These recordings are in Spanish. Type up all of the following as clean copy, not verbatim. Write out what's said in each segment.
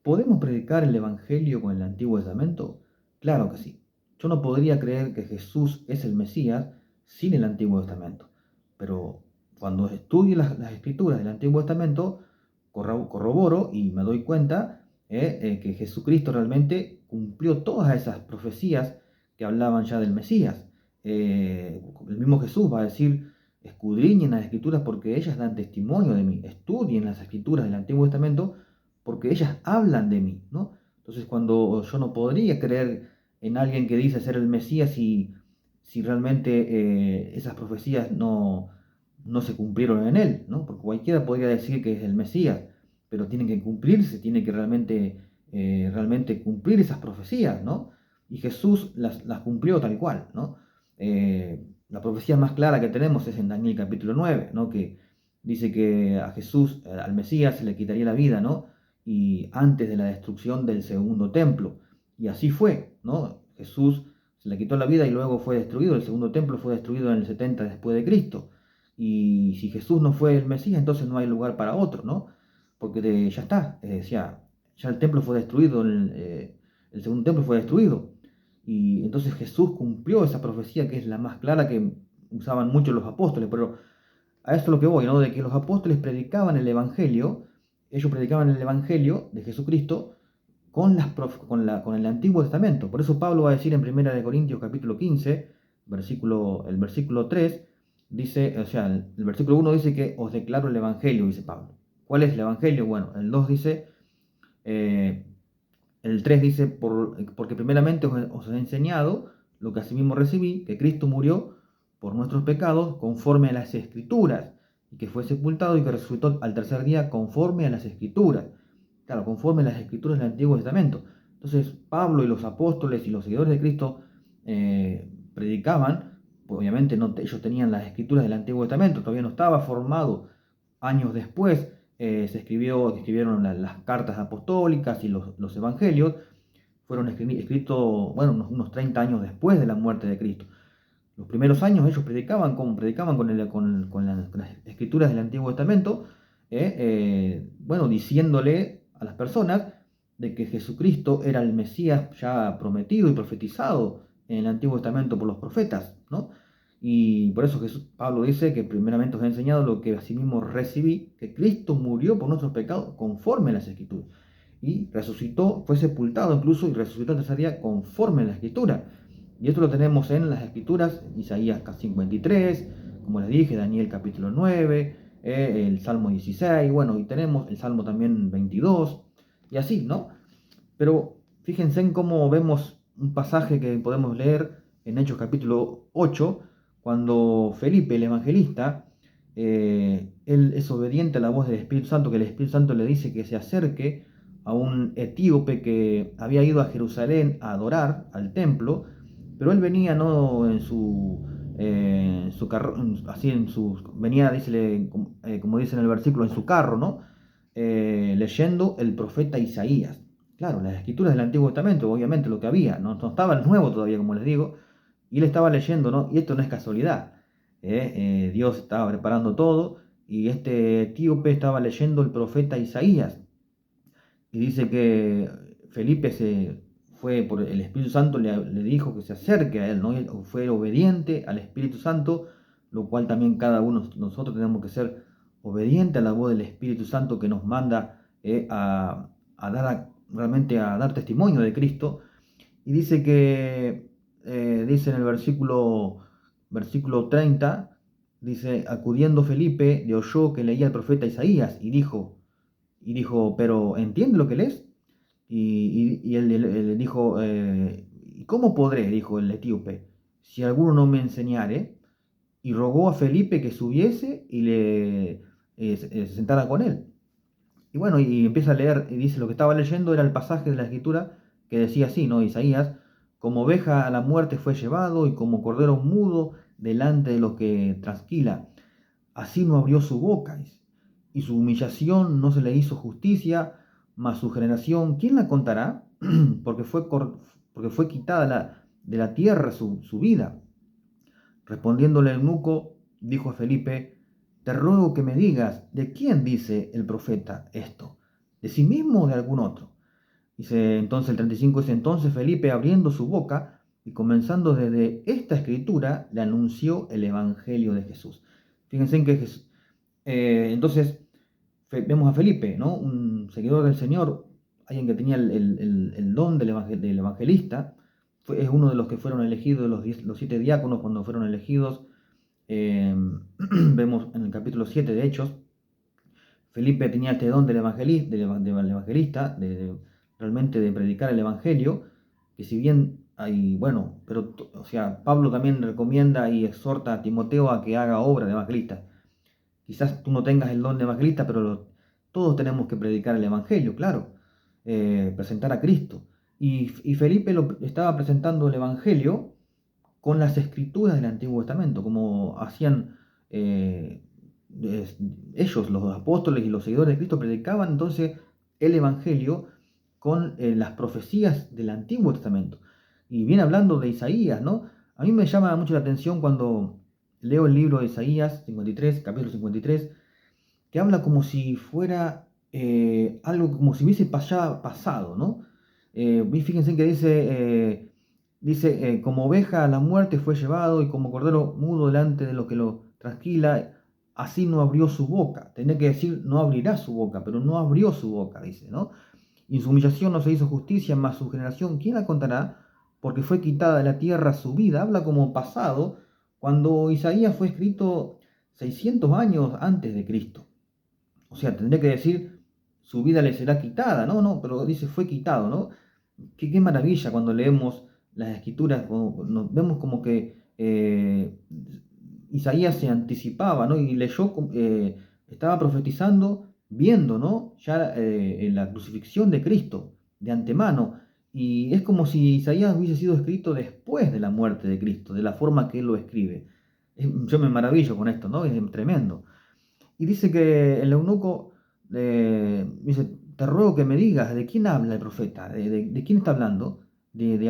¿Podemos predicar el Evangelio con el Antiguo Testamento? Claro que sí. Yo no podría creer que Jesús es el Mesías sin el Antiguo Testamento. Pero cuando estudio las escrituras del Antiguo Testamento, corroboro y me doy cuenta que Jesucristo realmente cumplió todas esas profecías que hablaban ya del Mesías. El mismo Jesús va a decir, escudriñen las escrituras porque ellas dan testimonio de mí. Estudien las escrituras del Antiguo Testamento porque ellas hablan de mí, ¿no? Entonces, cuando yo no podría creer en alguien que dice ser el Mesías si realmente esas profecías no se cumplieron en él, ¿no? Porque cualquiera podría decir que es el Mesías, pero tienen que cumplirse, tiene que realmente cumplir esas profecías, ¿no? Y Jesús las cumplió tal cual, ¿no? La profecía más clara que tenemos es en Daniel capítulo 9, ¿no? Que dice que a Jesús, al Mesías, se le quitaría la vida, ¿no? Y antes de la destrucción del segundo templo. Y así fue, ¿no? Jesús se le quitó la vida y luego fue destruido. El segundo templo fue destruido en el 70 después de Cristo. Y si Jesús no fue el Mesías, entonces no hay lugar para otro, ¿no? Porque ya está, ya el templo fue destruido, el segundo templo fue destruido. Y entonces Jesús cumplió esa profecía que es la más clara que usaban muchos los apóstoles, pero a esto es lo que voy, ¿no? De que los apóstoles predicaban el Evangelio, ellos predicaban el Evangelio de Jesucristo con el Antiguo Testamento. Por eso Pablo va a decir en 1 Corintios capítulo 15, el versículo 3, dice, o sea, el versículo 1 dice que os declaro el Evangelio, dice Pablo. ¿Cuál es el Evangelio? Bueno, el 2 dice, eh, el 3 dice, porque primeramente os he enseñado lo que asimismo recibí, que Cristo murió por nuestros pecados conforme a las Escrituras, y que fue sepultado y que resucitó al tercer día conforme a las Escrituras. Claro, conforme a las Escrituras del Antiguo Testamento. Entonces, Pablo y los apóstoles y los seguidores de Cristo predicaban, pues obviamente no, ellos tenían las Escrituras del Antiguo Testamento, todavía no estaba formado. Años después escribieron las cartas apostólicas y los evangelios, fueron escritos, bueno, unos 30 años después de la muerte de Cristo. Los primeros años ellos predicaban con las escrituras del Antiguo Testamento, bueno, diciéndole a las personas de que Jesucristo era el Mesías ya prometido y profetizado en el Antiguo Testamento por los profetas, ¿no? Y por eso Pablo dice que primeramente os he enseñado lo que asimismo recibí, que Cristo murió por nuestros pecados conforme a las Escrituras. Y resucitó, fue sepultado incluso y resucitó el tercer día conforme a la Escritura. Y esto lo tenemos en las Escrituras, Isaías 53, como les dije, Daniel capítulo 9, el Salmo 16, bueno, y tenemos el Salmo también 22, y así, ¿no? Pero fíjense en cómo vemos un pasaje que podemos leer en Hechos capítulo 8, cuando Felipe, el evangelista, él es obediente a la voz del Espíritu Santo, que el Espíritu Santo le dice que se acerque a un etíope que había ido a Jerusalén a adorar al templo, pero él venía no en su carro, así venía, dice, como dice en el versículo, en su carro, ¿no? Leyendo el profeta Isaías. Claro, las escrituras del Antiguo Testamento, obviamente lo que había, no estaba el Nuevo todavía, como les digo, y él estaba leyendo, ¿no? Y esto no es casualidad. Dios estaba preparando todo y este etíope estaba leyendo el profeta Isaías. Y dice que Felipe fue por el Espíritu Santo, le dijo que se acerque a él, ¿no? Y él fue obediente al Espíritu Santo, lo cual también cada uno de nosotros tenemos que ser obediente a la voz del Espíritu Santo que nos manda realmente a dar testimonio de Cristo. Y dice que, dice en el versículo 30, dice, acudiendo Felipe, le oyó que leía el profeta Isaías y dijo, pero ¿entiende lo que lees? Y él dijo, ¿y cómo podré? Dijo el etíope, si alguno no me enseñare. Y rogó a Felipe que subiese y se sentara con él. Y bueno, y empieza a leer, y dice, lo que estaba leyendo era el pasaje de la escritura que decía así, ¿no? Isaías, como oveja a la muerte fue llevado y como cordero mudo delante de los que trasquila. Así no abrió su boca, y su humillación no se le hizo justicia, mas su generación, ¿quién la contará? porque fue quitada de la tierra su vida. Respondiéndole el eunuco, dijo a Felipe, te ruego que me digas, ¿de quién dice el profeta esto? ¿De sí mismo o de algún otro? Dice entonces el 35, dice entonces Felipe abriendo su boca y comenzando desde esta escritura le anunció el Evangelio de Jesús. Fíjense en que entonces vemos a Felipe, ¿no? Un seguidor del Señor, alguien que tenía el don del evangelista, es uno de los que fueron elegidos, los 7 diáconos cuando fueron elegidos. Vemos en el capítulo 7 de Hechos, Felipe tenía este don del evangelista, realmente de predicar el evangelio, que si bien hay, bueno, pero, o sea, Pablo también recomienda y exhorta a Timoteo a que haga obra de evangelista. Quizás tú no tengas el don de evangelista, pero todos tenemos que predicar el evangelio, claro, presentar a Cristo. Y Felipe estaba presentando el evangelio con las escrituras del Antiguo Testamento, como hacían ellos, los apóstoles y los seguidores de Cristo, predicaban entonces el Evangelio con las profecías del Antiguo Testamento. Y viene hablando de Isaías, ¿no? A mí me llama mucho la atención cuando leo el libro de Isaías 53, capítulo 53, que habla como si fuera algo como si hubiese pasado, ¿no? Fíjense que dice, como oveja a la muerte fue llevado y como cordero mudo delante de lo que lo trasquila, así no abrió su boca. Tenía que decir, no abrirá su boca, pero no abrió su boca, dice, ¿no? Y en su humillación no se hizo justicia, más su generación, ¿quién la contará? Porque fue quitada de la tierra su vida. Habla como pasado, cuando Isaías fue escrito 600 años antes de Cristo. O sea, tendría que decir, su vida le será quitada, ¿no? No, pero dice, fue quitado, ¿no? Qué maravilla cuando leemos las escrituras, nos vemos como que Isaías se anticipaba, ¿no? Y leyó, estaba profetizando, viendo, ¿no? Ya en la crucifixión de Cristo, de antemano. Y es como si Isaías hubiese sido escrito después de la muerte de Cristo, de la forma que él lo escribe. Yo me maravillo con esto, ¿no? Es tremendo. Y dice que el eunuco dice, te ruego que me digas de quién habla el profeta, de quién está hablando, de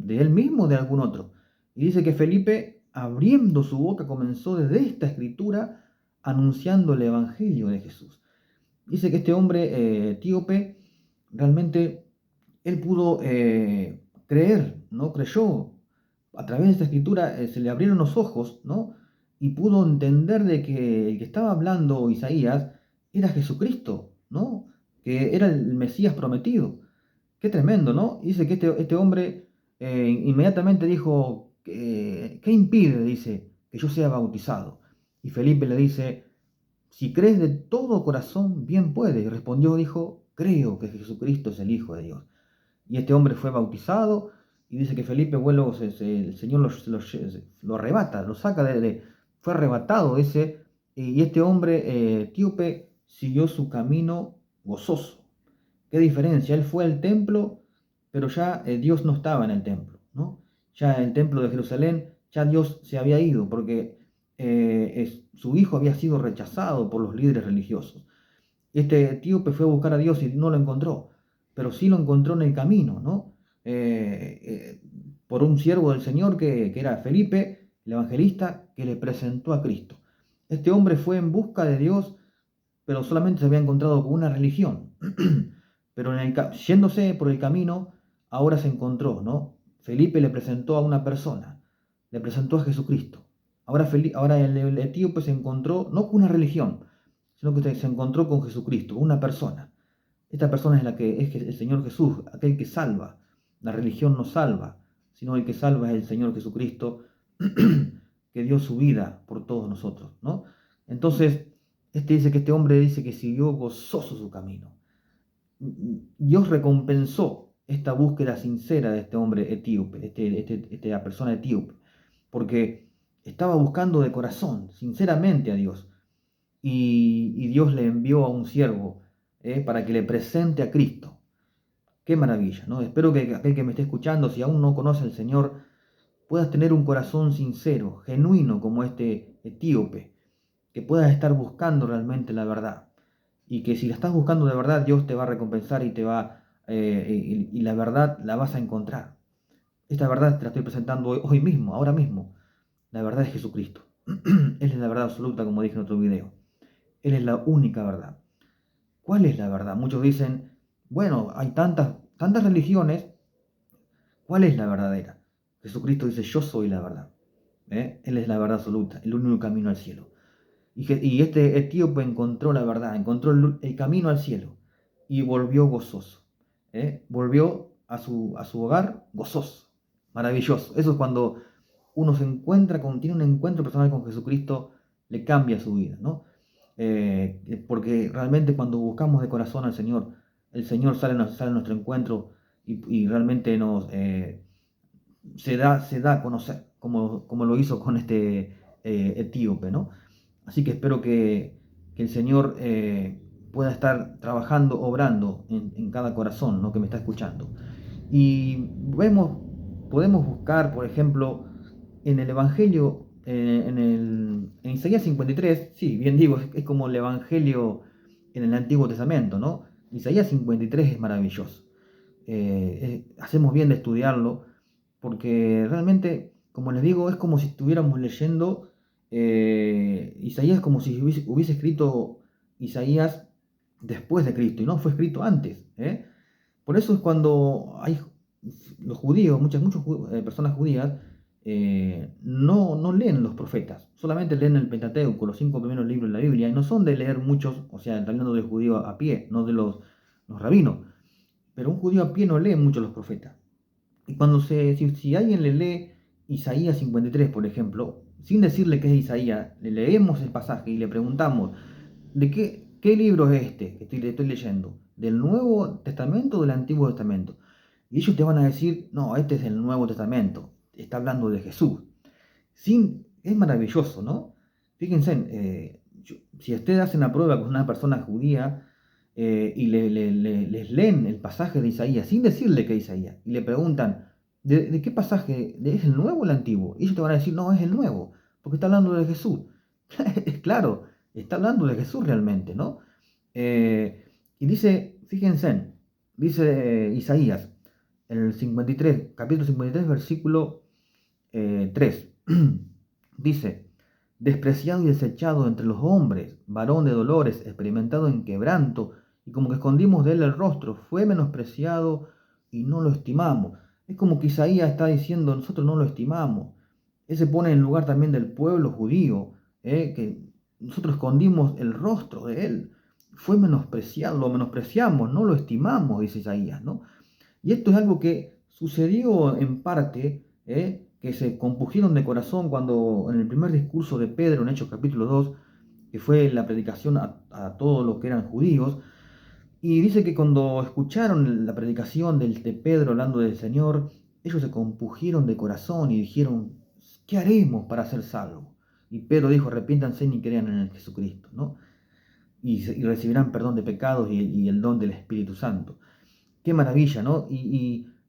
él mismo o de algún otro. Y dice que Felipe, abriendo su boca, comenzó desde esta escritura anunciando el Evangelio de Jesús. Dice que este hombre etíope, realmente, él pudo creer, ¿no? Creyó. A través de esta escritura se le abrieron los ojos, ¿no? Y pudo entender de que el que estaba hablando Isaías era Jesucristo, ¿no? Que era el Mesías prometido. Qué tremendo, ¿no? Dice que este hombre inmediatamente dijo, ¿qué impide? Dice, que yo sea bautizado. Y Felipe le dice, si crees de todo corazón, bien puedes. Y respondió, dijo, creo que Jesucristo es el Hijo de Dios. Y este hombre fue bautizado y dice que Felipe, vuelo, el Señor lo arrebata, lo saca fue arrebatado ese, y este hombre etíope siguió su camino gozoso. ¿Qué diferencia? Él fue al templo, pero ya Dios no estaba en el templo, ¿no? Ya en el templo de Jerusalén, ya Dios se había ido, porque su hijo había sido rechazado por los líderes religiosos. Este etíope fue a buscar a Dios y no lo encontró, pero sí lo encontró en el camino, ¿no? Por un siervo del Señor que era Felipe, el evangelista, que le presentó a Cristo. Este hombre fue en busca de Dios, pero solamente se había encontrado con una religión. Pero yéndose por el camino, ahora se encontró, ¿no? Felipe le presentó a una persona, le presentó a Jesucristo. Ahora el etíope se encontró no con una religión, sino que se encontró con Jesucristo, una persona. Esta persona es la que es el Señor Jesús, aquel que salva. La religión no salva, sino el que salva es el Señor Jesucristo, que dio su vida por todos nosotros, ¿no? Entonces, dice que este hombre dice que siguió gozoso su camino. Dios recompensó esta búsqueda sincera de este hombre etíope, esta persona etíope, porque estaba buscando de corazón, sinceramente a Dios. Y Dios le envió a un siervo para que le presente a Cristo. Qué maravilla, ¿no? Espero que aquel que me esté escuchando, si aún no conoce al Señor, puedas tener un corazón sincero, genuino como este etíope, que puedas estar buscando realmente la verdad. Y que si la estás buscando de verdad, Dios te va a recompensar y te va y la verdad la vas a encontrar. Esta verdad te la estoy presentando hoy mismo, ahora mismo. La verdad es Jesucristo. Él es la verdad absoluta, como dije en otro video. Él es la única verdad. ¿Cuál es la verdad? Muchos dicen, bueno, hay tantas tantas religiones, ¿cuál es la verdadera? Jesucristo dice, yo soy la verdad. Él es la verdad absoluta, el único camino al cielo. Y este etíope encontró la verdad, encontró el camino al cielo y volvió gozoso. Volvió a su hogar gozoso, maravilloso. Eso es cuando uno se encuentra tiene un encuentro personal con Jesucristo, le cambia su vida, ¿no? Porque realmente cuando buscamos de corazón al Señor, el Señor sale a nuestro encuentro y realmente se da a conocer, como lo hizo con este etíope, ¿no? Así que espero que el Señor pueda estar trabajando, obrando en cada corazón, ¿no?, que me está escuchando. Y podemos buscar, por ejemplo, en el Evangelio, en Isaías 53, sí, bien digo, es como el Evangelio en el Antiguo Testamento, ¿no? Isaías 53 es maravilloso. Hacemos bien de estudiarlo, porque realmente, como les digo, es como si estuviéramos leyendo Isaías, como si hubiese escrito Isaías después de Cristo, y no fue escrito antes. Por eso es cuando hay los judíos, muchas personas judías, no leen los profetas, solamente leen el Pentateuco, los 5 primeros libros de la Biblia, y no son de leer muchos, o sea, hablando del judío a pie, no de los rabinos, pero un judío a pie no lee mucho los profetas. Y si alguien le lee Isaías 53, por ejemplo, sin decirle que es Isaías, le leemos el pasaje y le preguntamos, ¿de qué libro es este que estoy leyendo? ¿Del Nuevo Testamento o del Antiguo Testamento? Y ellos te van a decir, no, este es el Nuevo Testamento, está hablando de Jesús. Es maravilloso, ¿no? Fíjense, si ustedes hacen la prueba con una persona judía y les leen el pasaje de Isaías sin decirle que es Isaías, y le preguntan, ¿de qué pasaje? ¿Es el nuevo o el antiguo? Y ellos te van a decir, no, es el nuevo, porque está hablando de Jesús. Es claro, está hablando de Jesús realmente, ¿no? Y dice, fíjense, dice Isaías, en el 53, capítulo 53, versículo 3. Dice, despreciado y desechado entre los hombres, varón de dolores, experimentado en quebranto, y como que escondimos de él el rostro, fue menospreciado y no lo estimamos. Es como que Isaías está diciendo, nosotros no lo estimamos. Él se pone en lugar también del pueblo judío, que nosotros escondimos el rostro de él. Fue menospreciado, lo menospreciamos, no lo estimamos, dice Isaías, ¿no? Y esto es algo que sucedió en parte, que se compusieron de corazón cuando en el primer discurso de Pedro en Hechos capítulo 2, que fue la predicación a todos los que eran judíos, y dice que cuando escucharon la predicación de Pedro hablando del Señor, ellos se compusieron de corazón y dijeron, ¿qué haremos para ser salvos? Y Pedro dijo, arrepiéntanse y crean en el Jesucristo, ¿no? Y recibirán perdón de pecados y el don del Espíritu Santo. Qué maravilla, ¿no?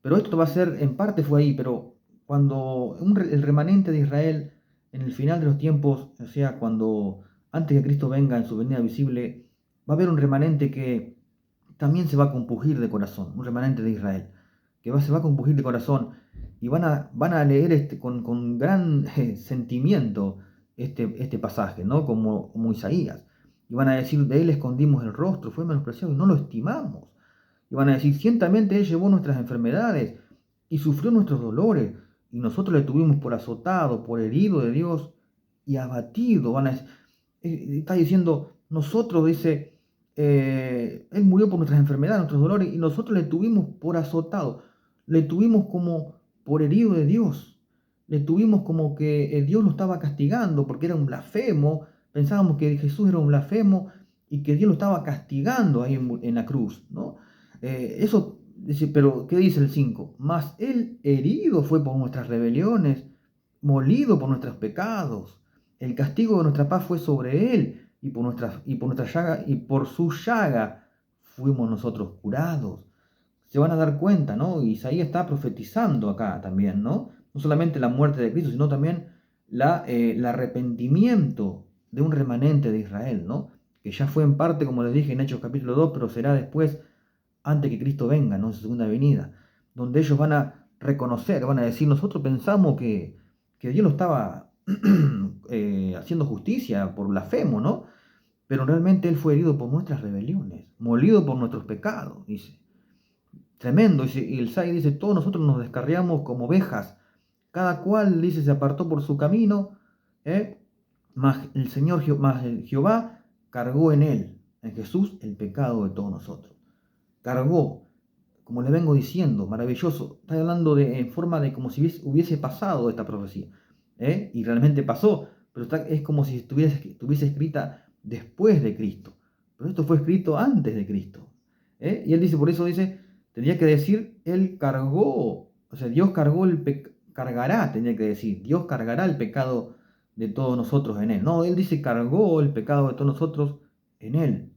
Pero esto va a ser, en parte fue ahí, pero cuando el remanente de Israel, en el final de los tiempos, o sea, cuando antes que Cristo venga en su venida visible, va a haber un remanente que también se va a compugir de corazón, un remanente de Israel, se va a compugir de corazón y van a leer con gran sentimiento este pasaje, ¿no? Como Isaías. Y van a decir, de él escondimos el rostro, fue menospreciado y no lo estimamos. Y van a decir, ciertamente Él llevó nuestras enfermedades y sufrió nuestros dolores, y nosotros le tuvimos por azotado, por herido de Dios y abatido. Está diciendo, nosotros, dice, Él murió por nuestras enfermedades, nuestros dolores, y nosotros le tuvimos por azotado, le tuvimos como por herido de Dios, le tuvimos como que Dios lo estaba castigando porque era un blasfemo, pensábamos que Jesús era un blasfemo y que Dios lo estaba castigando ahí en la cruz, ¿no? Eso, dice, pero ¿qué dice el 5? Mas él herido fue por nuestras rebeliones, molido por nuestros pecados. El castigo de nuestra paz fue sobre él, y por nuestra llaga, y por su llaga fuimos nosotros curados. Se van a dar cuenta, ¿no? Isaías está profetizando acá también, ¿no? No solamente la muerte de Cristo, sino también el arrepentimiento de un remanente de Israel, ¿no? Que ya fue en parte, como les dije en Hechos capítulo 2, pero será después, antes que Cristo venga, ¿no? En su segunda venida, donde ellos van a reconocer, van a decir, nosotros pensamos que Dios lo estaba haciendo justicia por blasfemo, ¿no? Pero realmente Él fue herido por nuestras rebeliones, molido por nuestros pecados, dice. Tremendo. Y el 6 dice, todos nosotros nos descarriamos como ovejas, cada cual, dice, se apartó por su camino, ¿eh? Mas el Señor, más el Jehová cargó en él, en Jesús, el pecado de todos nosotros. Cargó, como le vengo diciendo, maravilloso. Está hablando en forma de como si hubiese pasado esta profecía, ¿eh? Y realmente pasó, pero es como si estuviese escrita después de Cristo. Pero esto fue escrito antes de Cristo, ¿eh? Y él dice, por eso dice, tendría que decir, él cargó, o sea, Dios cargó cargará, tendría que decir, Dios cargará el pecado de todos nosotros en él. No, él dice, cargó el pecado de todos nosotros en él.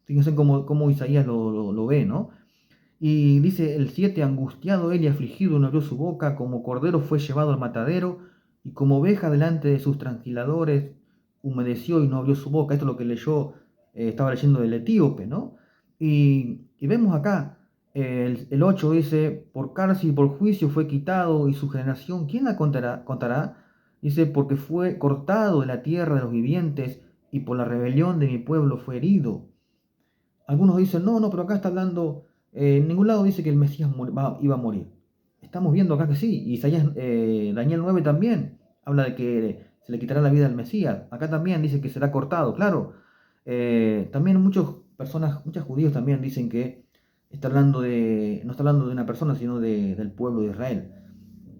Fíjense cómo Isaías lo ve, ¿no? Y dice el 7, angustiado él y afligido no abrió su boca, como cordero fue llevado al matadero, y como oveja delante de sus tranquiladores, humedeció y no abrió su boca. Esto es lo que estaba leyendo del etíope, ¿no? Y vemos acá, el 8 dice, por cárcel y por juicio fue quitado, y su generación, ¿quién la contará? Dice, porque fue cortado de la tierra de los vivientes, y por la rebelión de mi pueblo fue herido. Algunos dicen, no, pero acá está hablando, en ningún lado dice que el Mesías iba a morir. Estamos viendo acá que sí, Isaías, Daniel 9 también habla de que se le quitará la vida al Mesías. Acá también dice que será cortado, claro. También muchos judíos también dicen que no está hablando de una persona, sino del pueblo de Israel.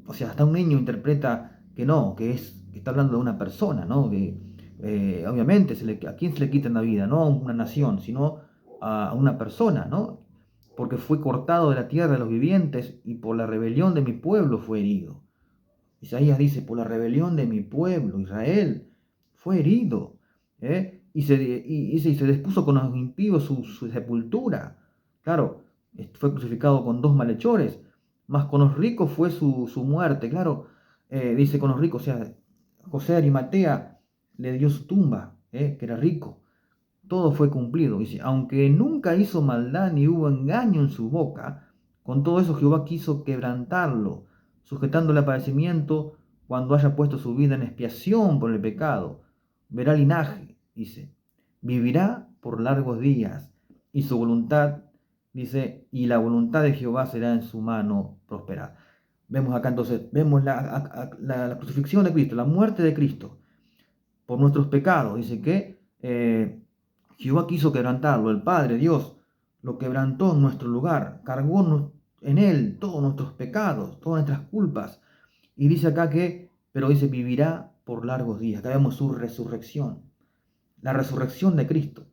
O sea, hasta un niño interpreta que no, que está hablando de una persona, ¿no? Que obviamente a quién se le quita la vida, no a una nación, sino a una persona, ¿no? Porque fue cortado de la tierra de los vivientes y por la rebelión de mi pueblo fue herido. Isaías dice, por la rebelión de mi pueblo, Israel, fue herido, ¿eh? Y se dispuso con los impíos su sepultura. Claro, fue crucificado con dos malhechores, mas con los ricos fue su muerte. Claro, dice con los ricos, o sea, José de Arimatea le dio su tumba, que era rico. Todo fue cumplido. Dice, aunque nunca hizo maldad ni hubo engaño en su boca, con todo eso Jehová quiso quebrantarlo, sujetándole a padecimiento cuando haya puesto su vida en expiación por el pecado. Verá linaje, dice, vivirá por largos días, y su voluntad, dice, y la voluntad de Jehová será en su mano prosperar. Vemos acá entonces, vemos la crucifixión de Cristo, la muerte de Cristo por nuestros pecados. Dice que Jehová quiso quebrantarlo, el Padre, Dios, lo quebrantó en nuestro lugar, cargó en él todos nuestros pecados, todas nuestras culpas. Y dice acá pero dice, vivirá por largos días. Acá vemos su resurrección, la resurrección de Cristo.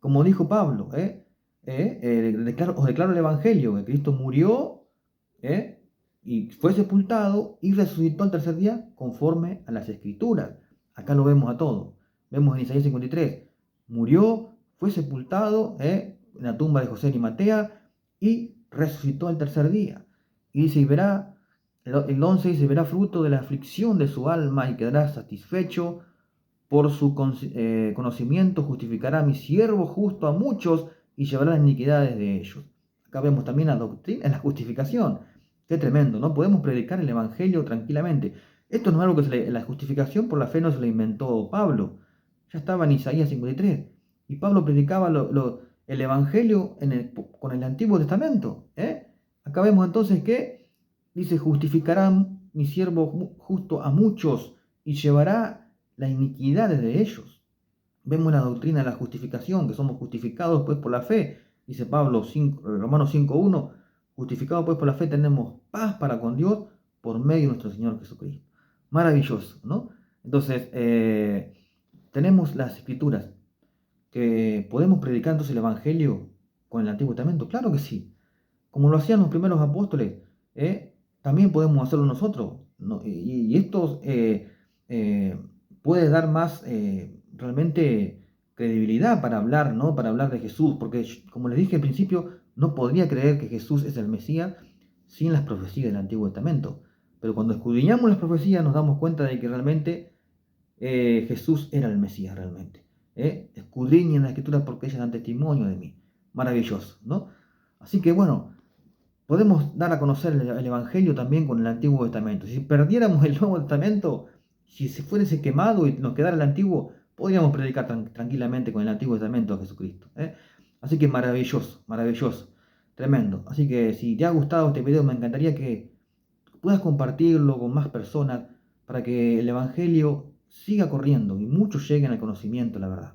Como dijo Pablo, os declaro el Evangelio, que Cristo murió, y fue sepultado y resucitó al tercer día conforme a las Escrituras. Acá lo vemos a todo. Vemos en Isaías 53, murió, fue sepultado en la tumba de José de Arimatea y resucitó al tercer día. Y dice, el 11 dice, verá fruto de la aflicción de su alma y quedará satisfecho. Por su conocimiento justificará a mi siervo justo a muchos y llevará las iniquidades de ellos. Acá vemos también la doctrina, la justificación. Qué tremendo, ¿no? Podemos predicar el Evangelio tranquilamente. Esto no es algo que la justificación por la fe no se la inventó Pablo. Ya estaba en Isaías 53. Y Pablo predicaba el Evangelio con el Antiguo Testamento. Acá vemos entonces que dice, justificará mi siervo justo a muchos y llevará las iniquidades de ellos. Vemos la doctrina de la justificación, que somos justificados pues por la fe. Dice Pablo, Romanos 5:1, justificados pues por la fe tenemos paz para con Dios por medio de nuestro Señor Jesucristo. Maravilloso, ¿no? Entonces, tenemos las escrituras que podemos predicar entonces el Evangelio con el Antiguo Testamento. Claro que sí. Como lo hacían los primeros apóstoles, también podemos hacerlo nosotros, ¿no? Y esto puede dar más realmente credibilidad para hablar, ¿no? Para hablar de Jesús, porque como les dije al principio, no podría creer que Jesús es el Mesías sin las profecías del Antiguo Testamento. Pero cuando escudriñamos las profecías nos damos cuenta de que realmente Jesús era el Mesías realmente. Escudriñen las Escrituras porque ellas dan testimonio de mí. Maravilloso, ¿no? Así que bueno, podemos dar a conocer el Evangelio también con el Antiguo Testamento. Si perdiéramos el Nuevo Testamento, si se fuese quemado y nos quedara el Antiguo, podríamos predicar tranquilamente con el Antiguo Testamento a Jesucristo. Así que maravilloso, maravilloso. Tremendo. Así que si te ha gustado este video, me encantaría que puedas compartirlo con más personas para que el Evangelio siga corriendo y muchos lleguen al conocimiento, la verdad.